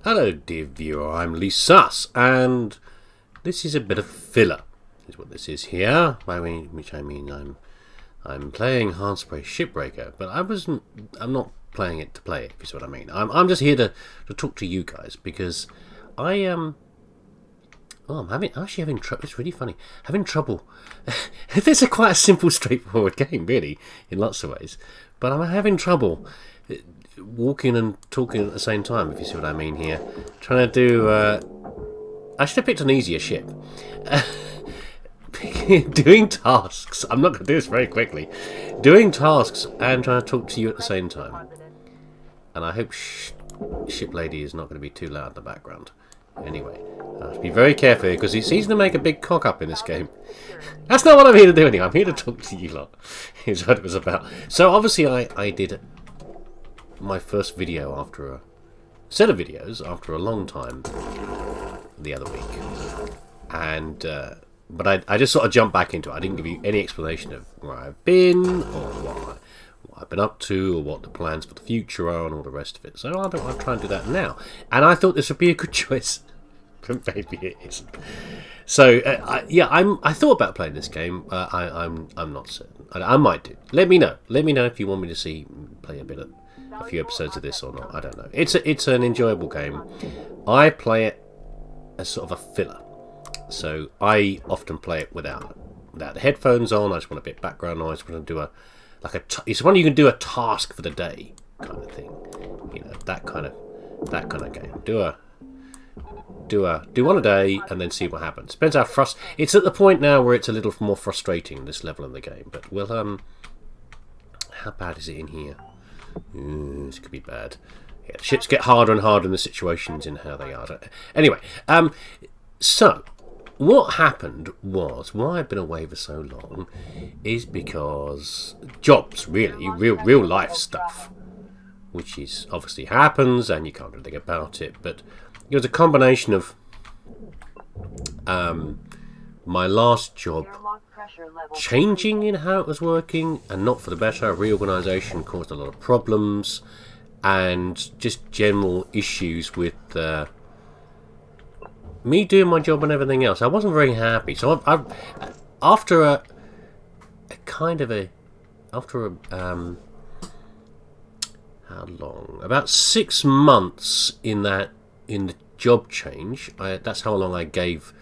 Hello dear viewer, I'm leesusss, and this is a bit of filler, is what this is here, by which I mean I'm playing Haarspray Shipbreaker, but I'm not playing it to play it, if you see what I mean. I'm just here to talk to you guys, because I'm actually having trouble. It's really funny, having trouble. This is quite a simple, straightforward game, really, in lots of ways, but I'm having trouble walking and talking at the same time, if you see what I mean here. Trying to do... I should have picked an easier ship. Doing tasks. I'm not going to do this very quickly. Doing tasks and trying to talk to you at the same time. And I hope Ship Lady is not going to be too loud in the background. Anyway, I have to be very careful here, because it's easy to make a big cock up in this game. That's not what I'm here to do anyway. I'm here to talk to you lot. Is what it was about. So obviously I did my first video after a set of videos after a long time the other week, and but I just sort of jumped back into it. I didn't give you any explanation of where I've been or what I've been up to or what the plans for the future are and all the rest of it. So I'll try and do that now, and I thought this would be a good choice. But maybe it isn't. So I thought about playing this game. I'm not certain. I might do. Let me know if you want me to play a few episodes of this or not. I don't know. It's an enjoyable game. I play it as sort of a filler, so I often play it without the headphones on. I just want a bit of background noise. I want to do it's one you can do a task for the day kind of thing. You know, that kind of game. Do one a day and then see what happens. Depends how it's at the point now where it's a little more frustrating, this level in the game. But we'll how bad is it in here? This could be bad. Yeah, the ships get harder and harder in the situations in how they are. Anyway, so what happened was, why I've been away for so long is because jobs, really, real life stuff, which is obviously happens and you can't do anything about it. But it was a combination of my last job changing in how it was working, and not for the better. Reorganisation caused a lot of problems, and just general issues with me doing my job and everything else. I wasn't very happy. So after how long? About 6 months in the job change. That's how long I gave.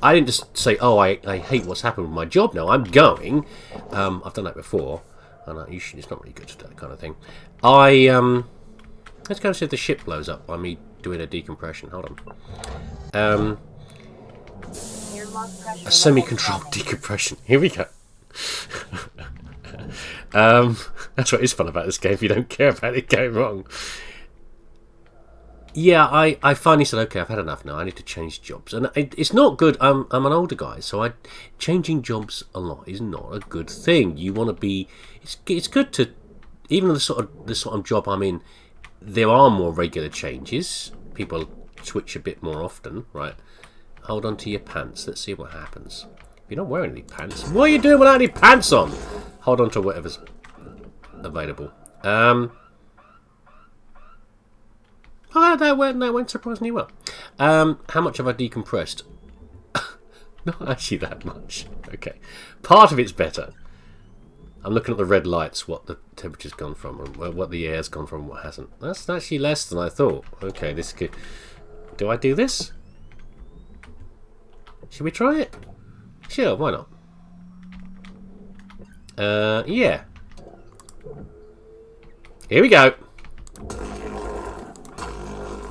I didn't just say, oh, I hate what's happened with my job now, I'm going. I've done that before, and usually it's not really good to do that kind of thing. Let's go see if the ship blows up by me doing a decompression. Hold on. A semi-controlled decompression. Here we go. That's what is fun about this game, if you don't care about it going wrong. Yeah, I finally said, okay, I've had enough now. I need to change jobs, and it's not good. I'm an older guy, so changing jobs a lot is not a good thing. You want to be. It's good to, even the sort of job I'm in, there are more regular changes. People switch a bit more often, right? Hold on to your pants. Let's see what happens. If you're not wearing any pants, what are you doing without any pants on? Hold on to whatever's available. Oh, that went surprisingly well. How much have I decompressed? Not actually that much. Okay. Part of it's better. I'm looking at the red lights, what the temperature's gone from, and what the air's gone from, and what hasn't. That's actually less than I thought. Okay, this could... Do I do this? Should we try it? Sure, why not? Yeah. Here we go.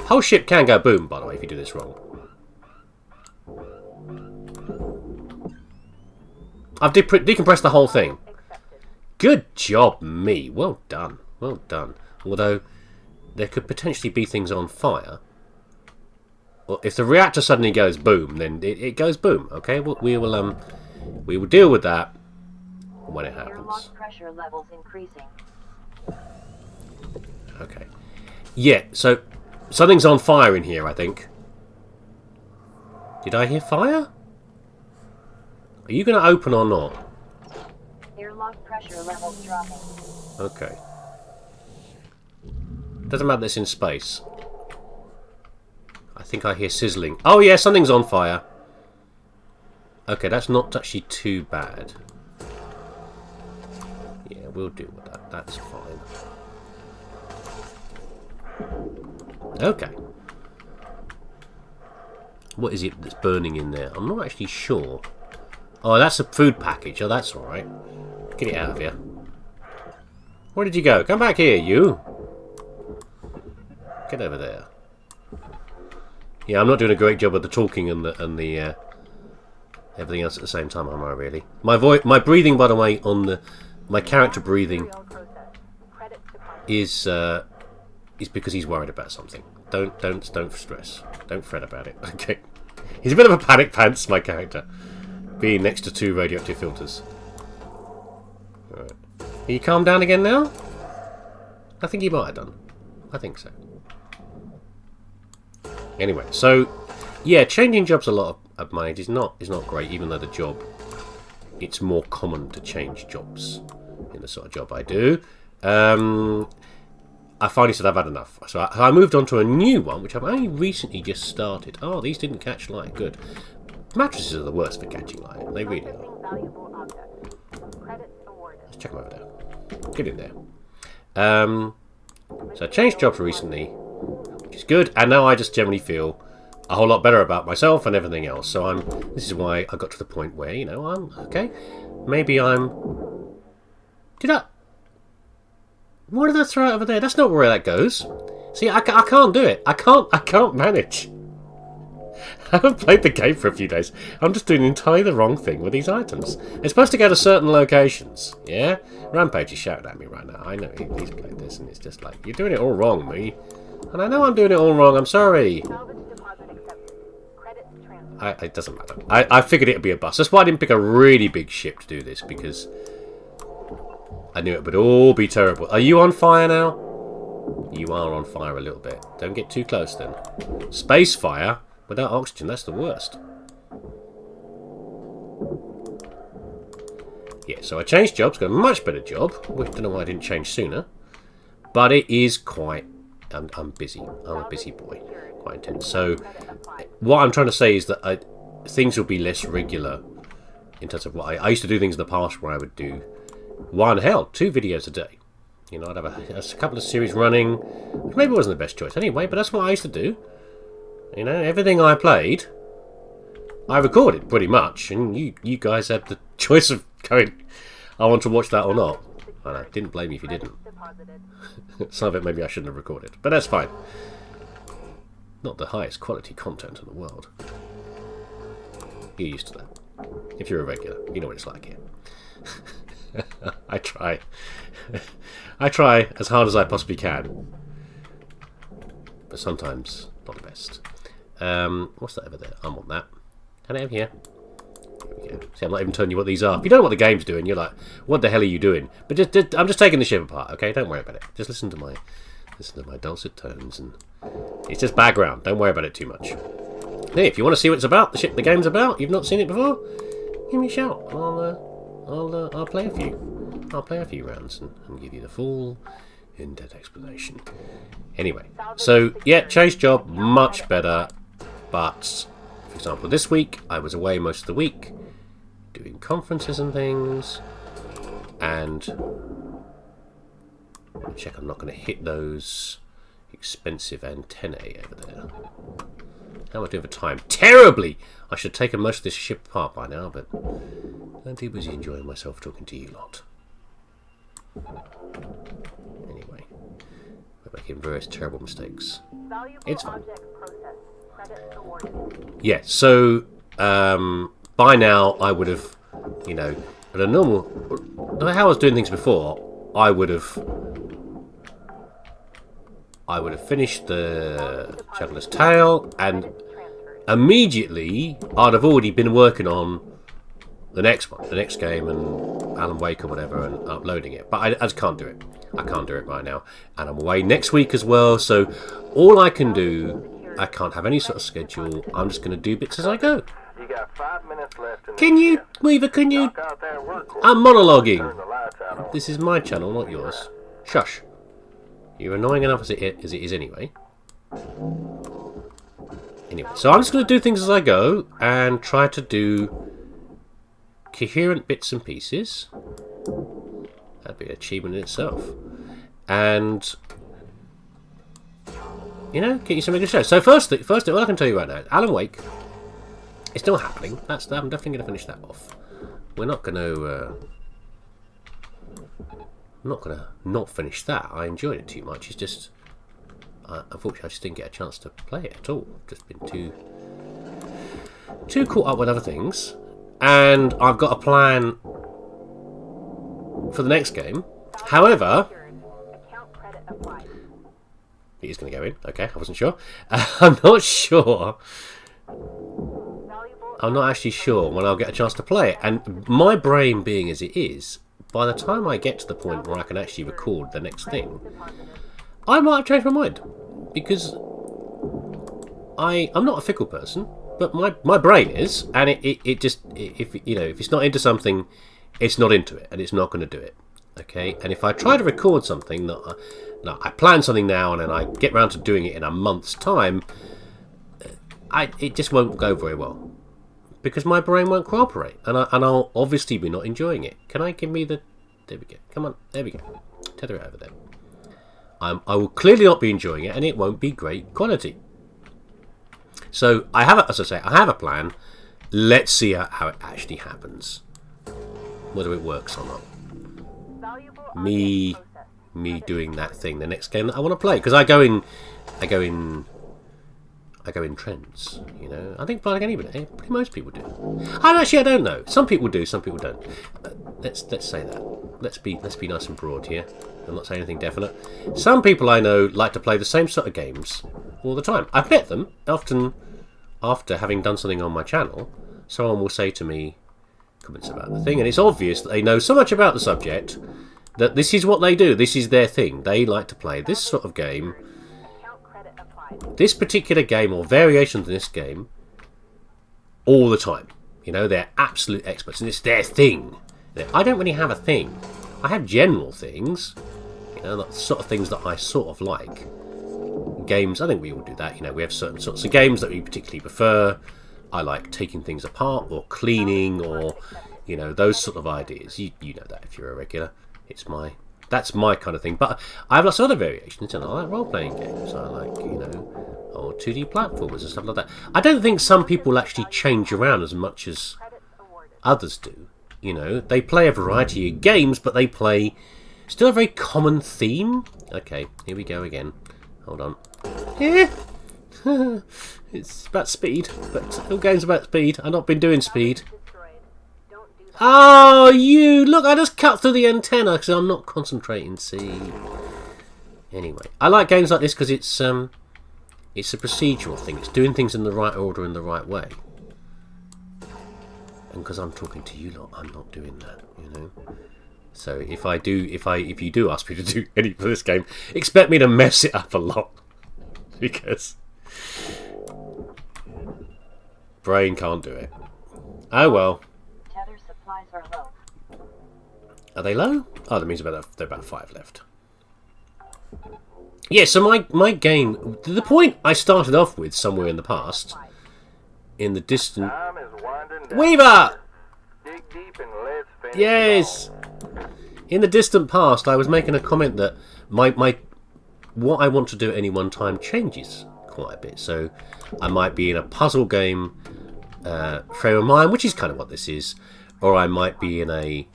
Whole ship can go boom, by the way, if you do this wrong. I've decompressed the whole thing. Good job, me. Well done. Well done. Although, there could potentially be things on fire. Well, if the reactor suddenly goes boom, then it goes boom, okay? We will deal with that when it happens. Airlock pressure levels increasing. Okay. Yeah, so... something's on fire in here, I think. Did I hear fire? Are you going to open or not? Airlock pressure levels dropping. Okay. Doesn't matter that it's in space. think I hear sizzling. Oh yeah, something's on fire. Okay, that's not actually too bad. Yeah, we'll deal with that. That's fine. Okay. What is it that's burning in there? I'm not actually sure. Oh, that's a food package. Oh, that's alright. Get it out of here. Where did you go? Come back here, you. Get over there. Yeah, I'm not doing a great job of the talking and the everything else at the same time, am I really? My breathing, by the way, on my character breathing is because he's worried about something. Don't stress. Don't fret about it. Okay. He's a bit of a panic pants, my character, being next to 2 radioactive filters. Alright. Are you calmed down again now? I think he might have done. I think so. Anyway, so yeah, changing jobs a lot of my age is not great, even though the job, it's more common to change jobs in the sort of job I do. I finally said I've had enough. So I moved on to a new one, which I've only recently just started. Oh, these didn't catch light. Good. Mattresses are the worst for catching light. They really are. Let's check them over there. Get in there. So I changed jobs recently, which is good. And now I just generally feel a whole lot better about myself and everything else. So this is why I got to the point where, you know, I'm okay. Maybe what did I throw out over there? That's not where that goes. See, I can't do it. I can't manage. I haven't played the game for a few days. I'm just doing entirely the wrong thing with these items. It's supposed to go to certain locations. Yeah? Rampage is shouting at me right now. I know he's played this and it's just like, you're doing it all wrong, me. And I know I'm doing it all wrong. I'm sorry. It doesn't matter. I figured it would be a bust. That's why I didn't pick a really big ship to do this, because I knew it would all be terrible. Are you on fire now? You are on fire a little bit. Don't get too close then. Space fire without oxygen, that's the worst. Yeah, so I changed jobs, got a much better job. I don't know why I didn't change sooner. But it is quite... I'm busy. I'm a busy boy. Quite intense. So what I'm trying to say is that things will be less regular in terms of what I used to do things in the past where I would do 2 videos a day. You know, I'd have a couple of series running, which maybe wasn't the best choice anyway, but that's what I used to do. You know, everything I played, I recorded pretty much, and you guys had the choice of going, I want to watch that or not. And I didn't blame you if you didn't. Some of it maybe I shouldn't have recorded, but that's fine. Not the highest quality content in the world. You're used to that. If you're a regular, you know what it's like here. I try. I try as hard as I possibly can. But sometimes not the best. What's that over there? I want that. Can I have here? Here we go. See, I'm not even telling you what these are. If you don't know what the game's doing, you're like, what the hell are you doing? But I'm just taking the ship apart, okay? Don't worry about it. Just listen to my dulcet tones, and it's just background. Don't worry about it too much. Hey, if you want to see what it's about, the game's about, you've not seen it before, give me a shout. I'll play a few. I'll play a few rounds and give you the full in-depth explanation. Anyway, so yeah, chase job much better, but for example, this week I was away most of the week doing conferences and things, and check I'm not going to hit those expensive antennae over there. How am I doing for time? Terribly! I should have taken most of this ship apart by now, but I'm too busy enjoying myself talking to you lot. Anyway, we're making various terrible mistakes. It's fine. Yeah, so by now I would have, you know, at a normal, how I was doing things before, I would have finished the Traveller's Tale, and immediately I'd have already been working on the next one, the next game, and Alan Wake or whatever, and uploading it. But I just can't do it. I can't do it right now. And I'm away next week as well, so all I can do, I can't have any sort of schedule. I'm just going to do bits as I go. You got 5 minutes left in Can you, Weaver, can you... I'm monologuing. This is my channel, not yours. Shush. You're annoying enough as it is anyway. Anyway, so I'm just going to do things as I go and try to do coherent bits and pieces. That'd be an achievement in itself. And, you know, get you something to show. So first, what I can tell you right now, Alan Wake is still happening. I'm definitely going to finish that off. We're not going to... I'm not going to not finish that. I enjoyed it too much. It's just... unfortunately, I just didn't get a chance to play it at all. Just been too caught up with other things. And I've got a plan for the next game. However... He's going to go in. Okay, I wasn't sure. I'm not sure. I'm not actually sure when I'll get a chance to play it. And my brain being as it is, by the time I get to the point where I can actually record the next thing, I might have changed my mind. Because I'm not a fickle person, but my brain is, and it just, if it's not into something, it's not into it, and it's not going to do it. Okay, and if I try to record something that I plan something now, and then I get round to doing it in a month's time, it just won't go very well, because my brain won't cooperate, and I'll obviously be not enjoying it. Can I give me the? There we go. Come on, there we go. Tether it over there. I will clearly not be enjoying it, and it won't be great quality. So I have, as I say, I have a plan. Let's see how it actually happens, whether it works or not. Me doing that thing, the next game that I want to play, because I go in trends. You know, I think like anybody, pretty most people do. I don't know. Some people do, some people don't. Let's say that. Let's be nice and broad here. I'm not saying anything definite. Some people I know like to play the same sort of games all the time. I've met them often after having done something on my channel. Someone will say to me comments about the thing, and it's obvious that they know so much about the subject that this is what they do. This is their thing. They like to play this sort of game, this particular game or variations of this game all the time. You know, they're absolute experts, and it's their thing. I don't really have a thing. I have general things, you know, the sort of things that I sort of like. Games, I think we all do that. You know, we have certain sorts of games that we particularly prefer. I like taking things apart or cleaning or, you know, those sort of ideas. You know that if you're a regular. That's my kind of thing. But I have lots of other variations, and I like role-playing games. I like, you know, or 2D platformers and stuff like that. I don't think some people actually change around as much as others do. You know, they play a variety of games, but they play still a very common theme. Okay, here we go again. Hold on. Yeah. It's about speed, but all games about speed. I've not been doing speed. Oh, you! Look, I just cut through the antenna because I'm not concentrating, see. Anyway, I like games like this because it's a procedural thing. It's doing things in the right order in the right way. And because I'm talking to you lot, I'm not doing that, you know. So if you do ask me to do any for this game, expect me to mess it up a lot. Because brain can't do it. Oh well. Are low. Are they low? Oh, that means they're about 5 left. Yeah, so my game, the point I started off with somewhere in the past, in the distant... Weaver! Dig deep and let's finish. Yes! In the distant past, I was making a comment that what I want to do at any one time changes quite a bit. So I might be in a puzzle game frame of mind, which is kind of what this is. Or I might be in a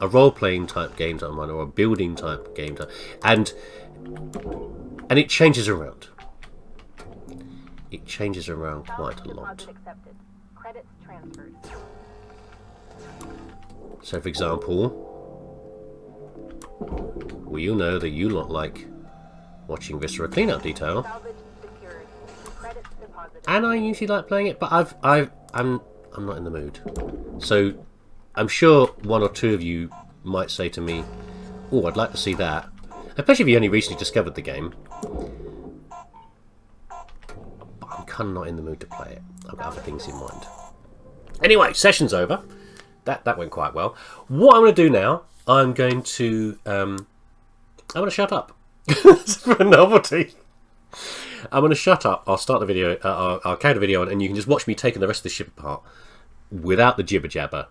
role-playing type game type one, or a building type game type, and it changes around. It changes around quite a lot. So, for example, well, you know that you lot like watching Viscera cleanup detail, and I usually like playing it, but I'm not in the mood. So I'm sure one or two of you might say to me, oh, I'd like to see that. Especially if you only recently discovered the game. But I'm kind of not in the mood to play it. I've got other things in mind. Anyway, session's over. That went quite well. What I'm going to do now, I'm going to shut up. For a novelty. I'm going to shut up. I'll start the video. I'll carry the video on, and you can just watch me taking the rest of the ship apart without the jibber jabber,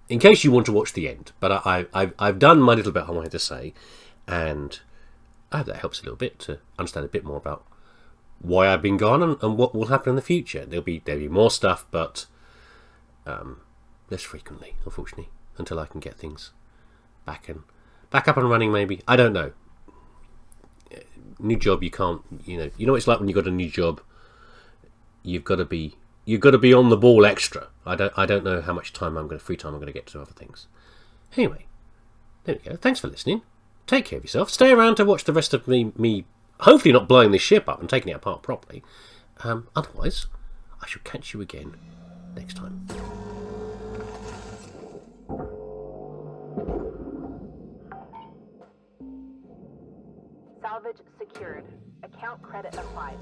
in case you want to watch the end. But I've done my little bit I wanted to say, and I hope that helps a little bit to understand a bit more about why I've been gone and what will happen in the future. There'll be more stuff, but less frequently, unfortunately, until I can get things back up and running. Maybe, I don't know. New job, you can't. You know what it's like when you got a new job. You've got to be on the ball extra. I don't know how much free time I'm going to get to other things. Anyway, there we go. Thanks for listening. Take care of yourself. Stay around to watch the rest of me hopefully not blowing this ship up and taking it apart properly. Otherwise, I shall catch you again next time. Salvage secured. Account credit applied.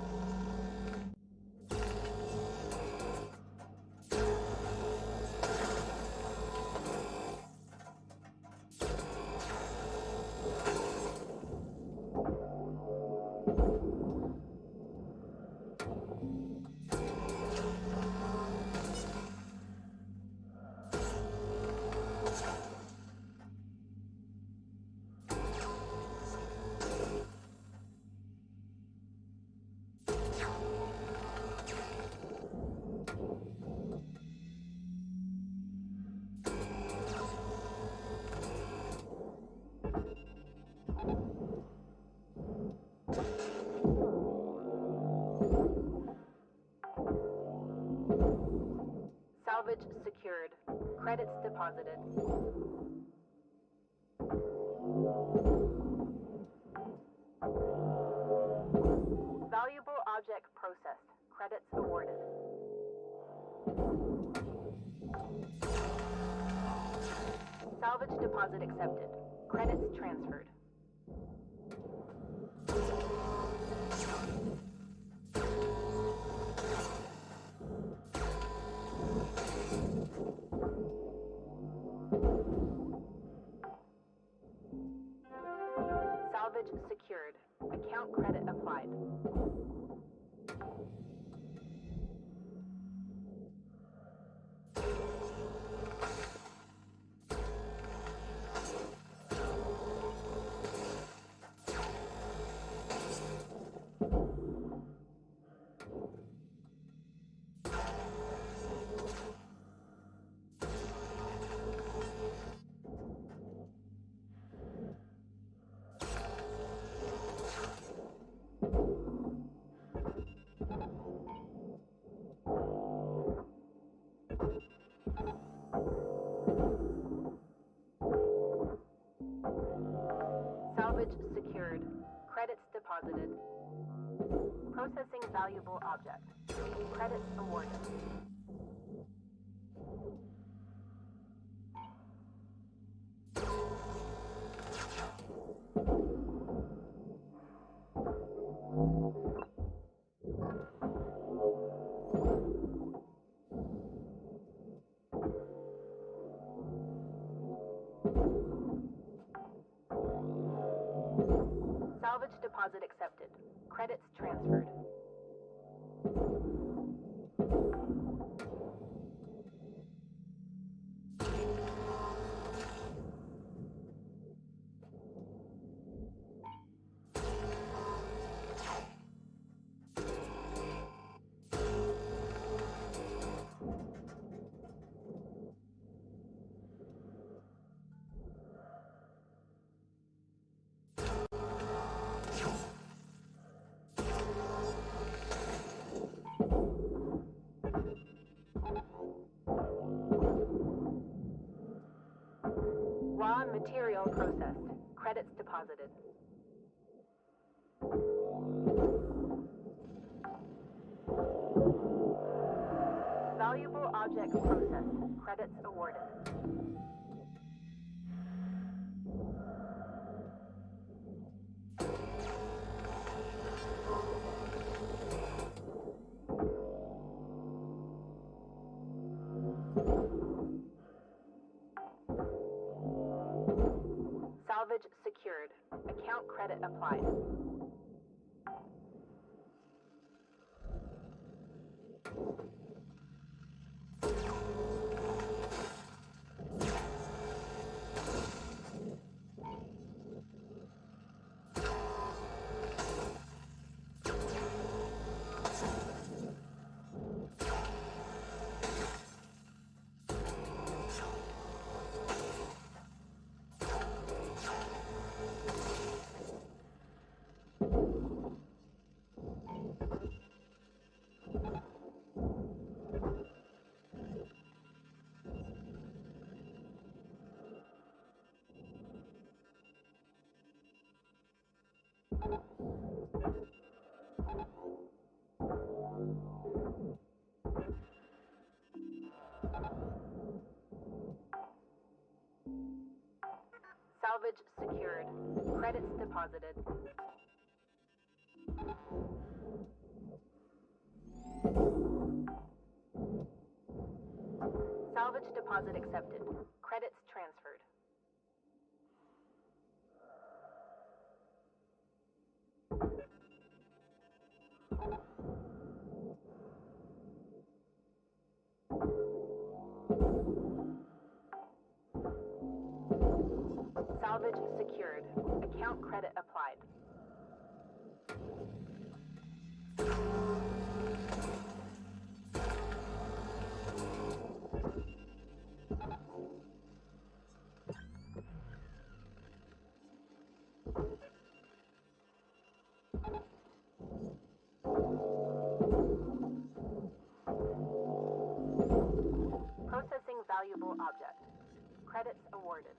Salvage secured. Credits deposited. Valuable object processed. Credits awarded. Salvage deposit accepted. Credits transferred. Salvage secured. Account credit applied. Salvage secured. Credits deposited. Processing valuable object. Credits awarded. Salvage deposit accepted. Credits transferred. Raw material processed. Credits deposited. Valuable object processed. Credits awarded. Salvage secured. Account credit applied. Salvage secured. Credits deposited. Salvage deposit accepted. Credits transferred. Salvage secured. Account credit applied. Processing valuable object. Credits awarded.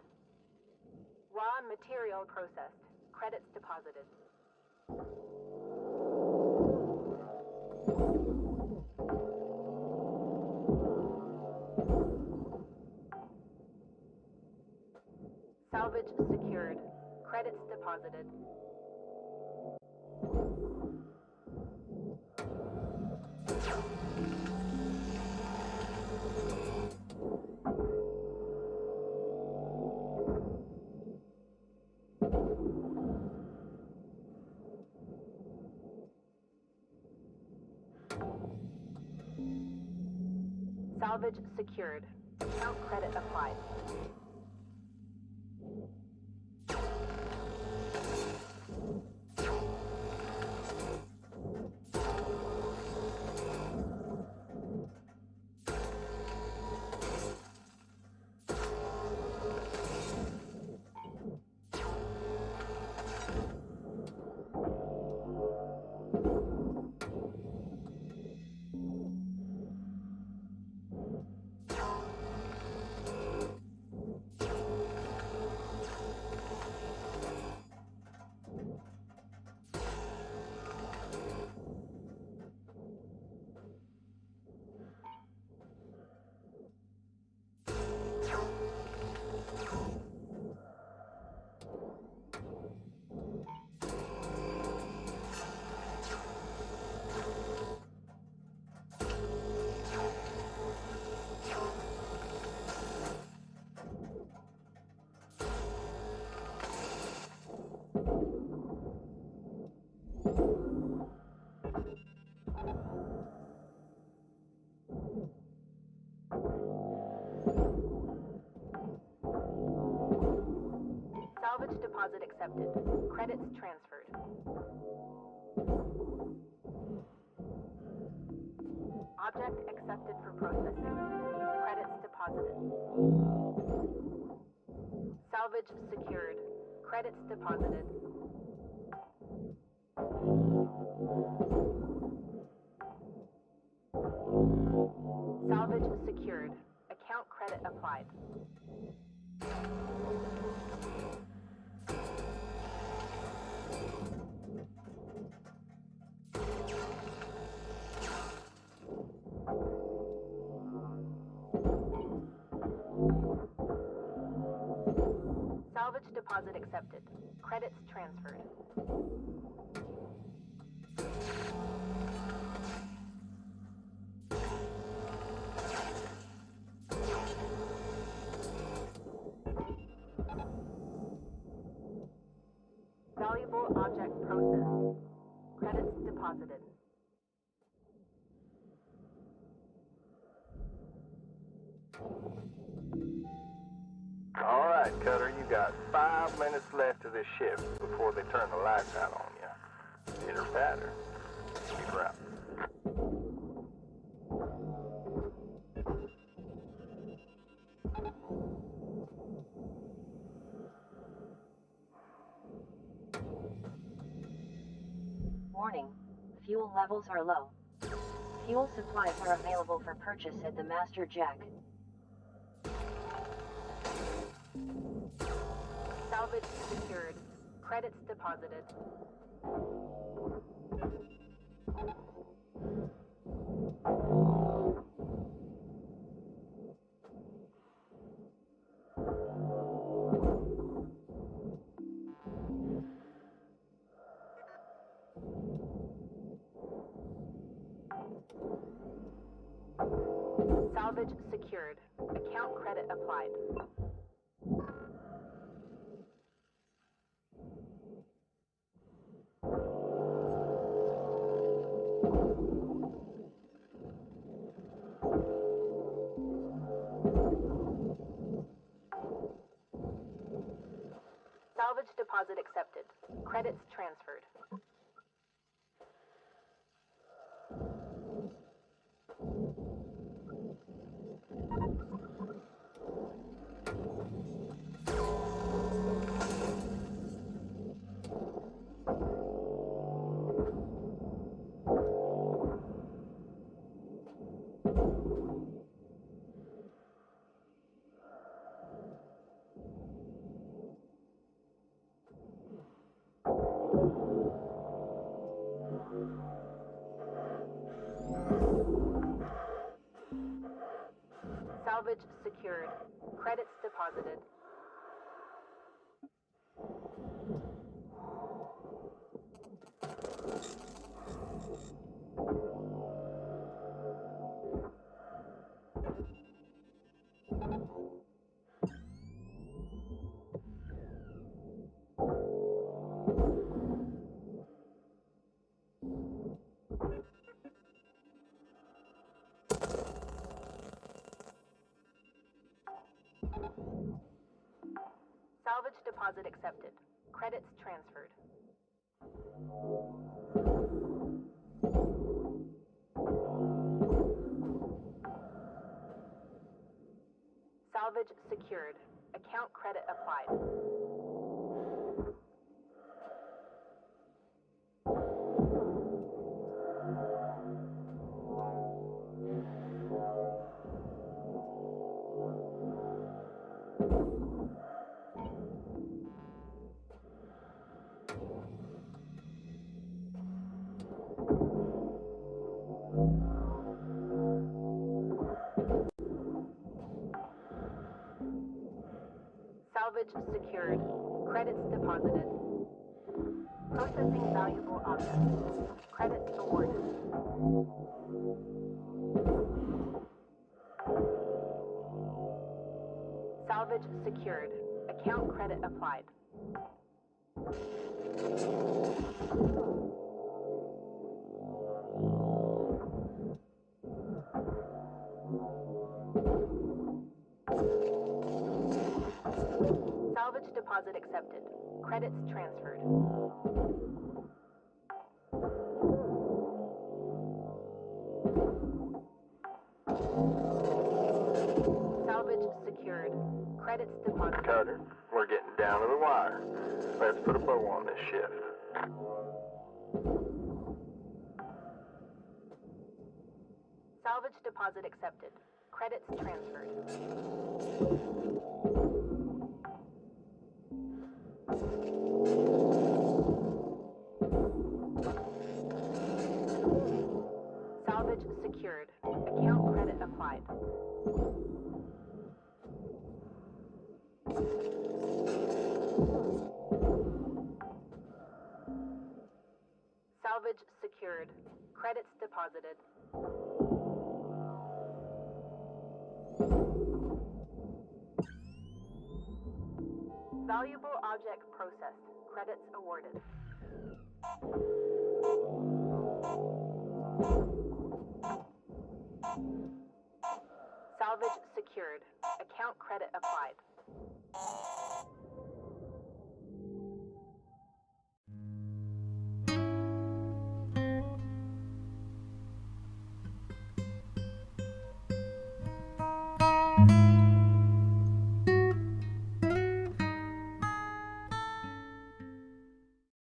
Raw material processed. Credits deposited. Salvage secured. Credits deposited. Salvage secured. Account credit applied. Salvage deposit accepted. Credits transferred. Object accepted for processing. Credits deposited. Salvage secured. Credits deposited. Salvage secured. Account credit applied. Salvage deposit accepted. Credits transferred. Valuable object processed. Credits deposited. All right, Cutter, you got 5 minutes left of this shift before they turn the lights out on you. Pitter patter. Keep her out. Warning. Fuel levels are low. Fuel supplies are available for purchase at the Master Jack. Salvage secured. Credits deposited. Salvage secured. Account credit applied. Salvage deposit accepted. Credits transferred. Salvage secured. Credits deposited. Salvage deposit accepted. Credits transferred. Salvage secured. Account credit applied. Salvage secured. Credits deposited. Processing valuable objects. Credits awarded. Salvage secured. Account credit applied. Salvage deposit accepted. Credits transferred. Salvage secured. Credits deposited. Cutter, we're getting down to the wire. Let's put a bow on this shift. Salvage deposit accepted. Credits transferred. Salvage secured. Account credit applied. Salvage secured. Credits deposited. Valuable object processed. Credits awarded. Salvage secured. Account credit applied.